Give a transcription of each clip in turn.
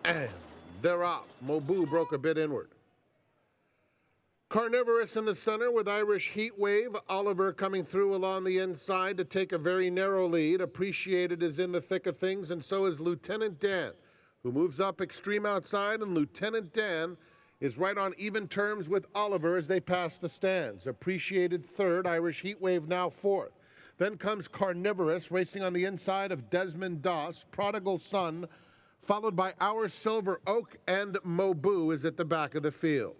And they're off. Mobu broke a bit inward. Carnivorous in the center with Irish Heatwave. Oliver coming through along the inside to take a very narrow lead. Appreciated is in the thick of things, and so is Lieutenant Dan, who moves up extreme outside, and Lieutenant Dan is right on even terms with Oliver as they pass the stands. Appreciated third, Irish Heatwave now fourth. Then comes Carnivorous racing on the inside of Desmond Doss. Prodigal Son, followed by Our Silver Oak, and Mobu is at the back of the field.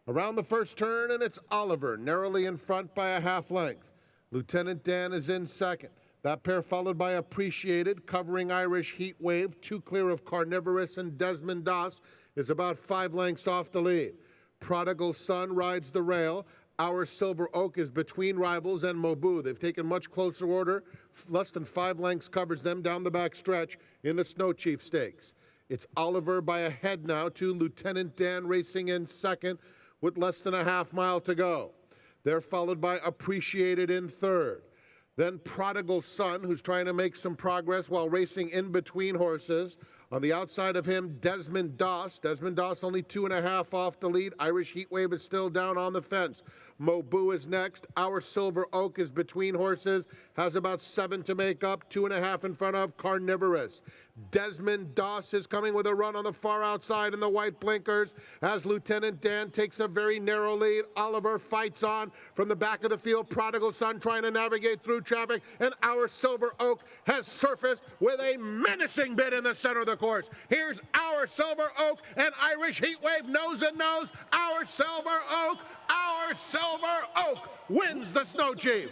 Around the first turn, and it's Oliver, narrowly in front by a half length. Lieutenant Dan is in second. That pair followed by Appreciated, covering Irish Heatwave. Two clear of Carnivorous, and Desmond Doss is about 5 lengths off the lead. Prodigal Son rides the rail. Our Silver Oak is between rivals and Mobu. They've taken much closer order. Less than 5 lengths covers them down the back stretch in the Snow Chief Stakes. It's Oliver by a head now to Lieutenant Dan racing in second with less than a half mile to go. They're followed by Appreciated in third. Then Prodigal Son, who's trying to make some progress while racing in between horses. On the outside of him, Desmond Doss. Desmond Doss only 2.5 off the lead. Irish Heatwave is still down on the fence. Mobu is next. Our Silver Oak is between horses, has about 7 to make up, 2.5 in front of Carnivorous. Desmond Doss is coming with a run on the far outside in the white blinkers as Lieutenant Dan takes a very narrow lead. Oliver fights on from the back of the field. Prodigal Son trying to navigate through traffic, and Our Silver Oak has surfaced with a menacing bid in the center of the course. Here's Our Silver Oak and Irish Heatwave nose and nose. Our Silver Oak wins the Snow Chief.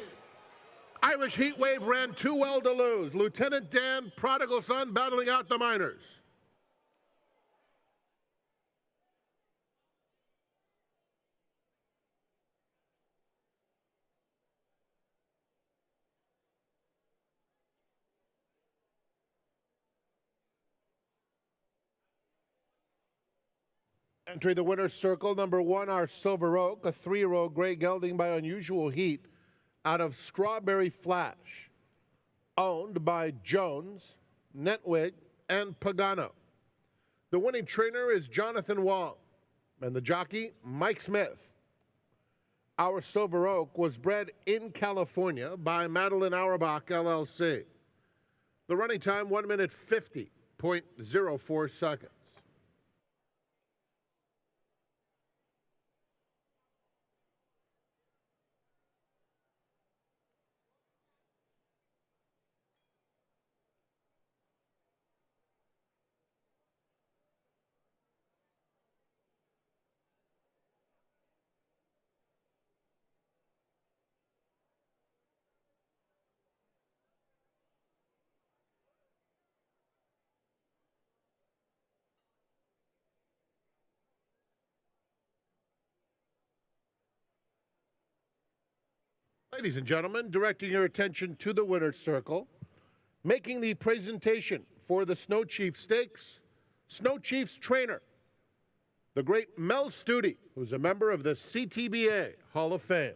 Irish Heatwave ran too well to lose. Lieutenant Dan, Prodigal Son battling out the minors. Entering the winner's circle, number 1, Our Silver Oak, a 3-year-old gray gelding by Unusual Heat out of Strawberry Flash, owned by Jones, Netwig, and Pagano. The winning trainer is Jonathan Wong, and the jockey, Mike Smith. Our Silver Oak was bred in California by Madeline Auerbach, LLC. The running time, 1 minute 50.04 seconds. Ladies and gentlemen, directing your attention to the winner's circle, making the presentation for the Snow Chief Stakes, Snow Chief's trainer, the great Mel Studi, who's a member of the CTBA Hall of Fame.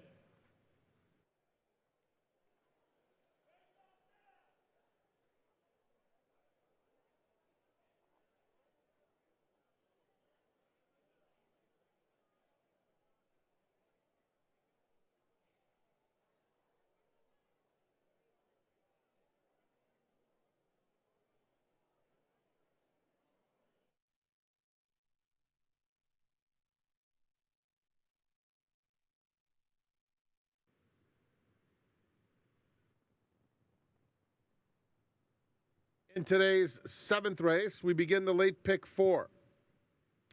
In today's 7th race, we begin the late pick 4.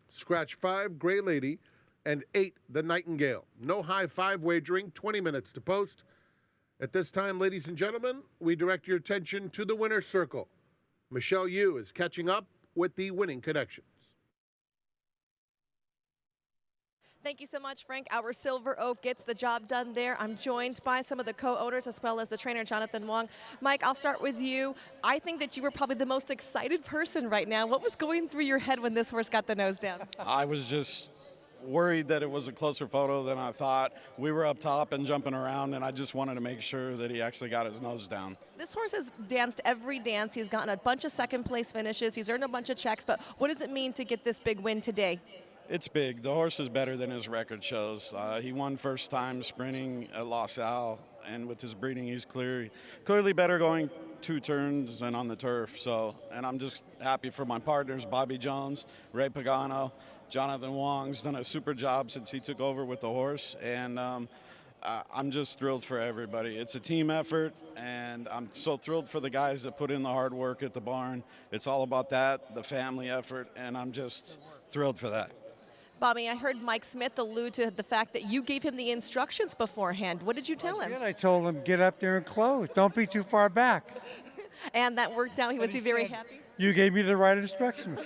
Scratch 5, Gray Lady, and 8, The Nightingale. No high 5 wagering, 20 minutes to post. At this time, ladies and gentlemen, we direct your attention to the winner's circle. Michelle Yu is catching up with the winning connections. Thank you so much, Frank. Our Silver Oak gets the job done there. I'm joined by some of the co-owners as well as the trainer, Jonathan Wong. Mike, I'll start with you. I think that you were probably the most excited person right now. What was going through your head when this horse got the nose down? I was just worried that it was a closer photo than I thought. We were up top and jumping around, and I just wanted to make sure that he actually got his nose down. This horse has danced every dance. He's gotten a bunch of second place finishes. He's earned a bunch of checks. But what does it mean to get this big win today? It's big. The horse is better than his record shows. He won first time sprinting at Los Al, and with his breeding, he's clearly better going 2 turns and on the turf. So, and I'm just happy for my partners, Bobby Jones, Ray Pagano, Jonathan Wong's done a super job since he took over with the horse, and I'm just thrilled for everybody. It's a team effort, and I'm so thrilled for the guys that put in the hard work at the barn. It's all about that, the family effort, and I'm just thrilled for that. Bobby, I heard Mike Smith allude to the fact that you gave him the instructions beforehand. What did you tell him? I told him, get up there and close. Don't be too far back. And that worked out. Was he very happy? You gave me the right instructions.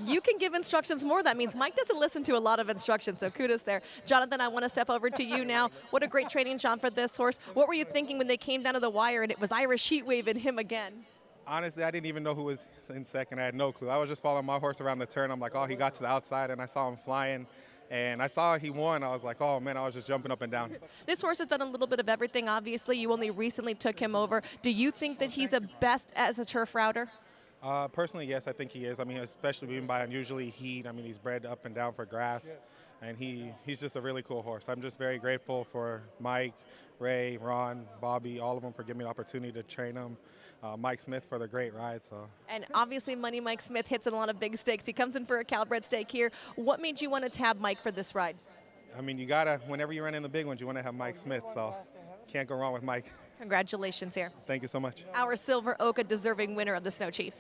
You can give instructions more. That means Mike doesn't listen to a lot of instructions, so kudos there. Jonathan, I want to step over to you now. What a great training job for this horse. What were you thinking when they came down to the wire and it was Irish Heatwave and him again? Honestly, I didn't even know who was in second. I had no clue. I was just following my horse around the turn. I'm like, oh, he got to the outside, and I saw him flying. And I saw he won. I was like, oh, man, I was just jumping up and down. This horse has done a little bit of everything, obviously. You only recently took him over. Do you think that he's the best as a turf router? Personally, yes, I think he is. I mean, especially being by unusually heat. I mean, he's bred up and down for grass. And he's just a really cool horse. I'm just very grateful for Mike, Ray, Ron, Bobby, all of them for giving me the opportunity to train him. Mike Smith for the great ride. And obviously Money Mike Smith hits in a lot of big stakes. He comes in for a Calbred stake here. What made you want to tab Mike for this ride? I mean, whenever you run in the big ones, you want to have Mike Smith. So can't go wrong with Mike. Congratulations here. Thank you so much. Our Silver Oak, a deserving winner of the Snow Chief.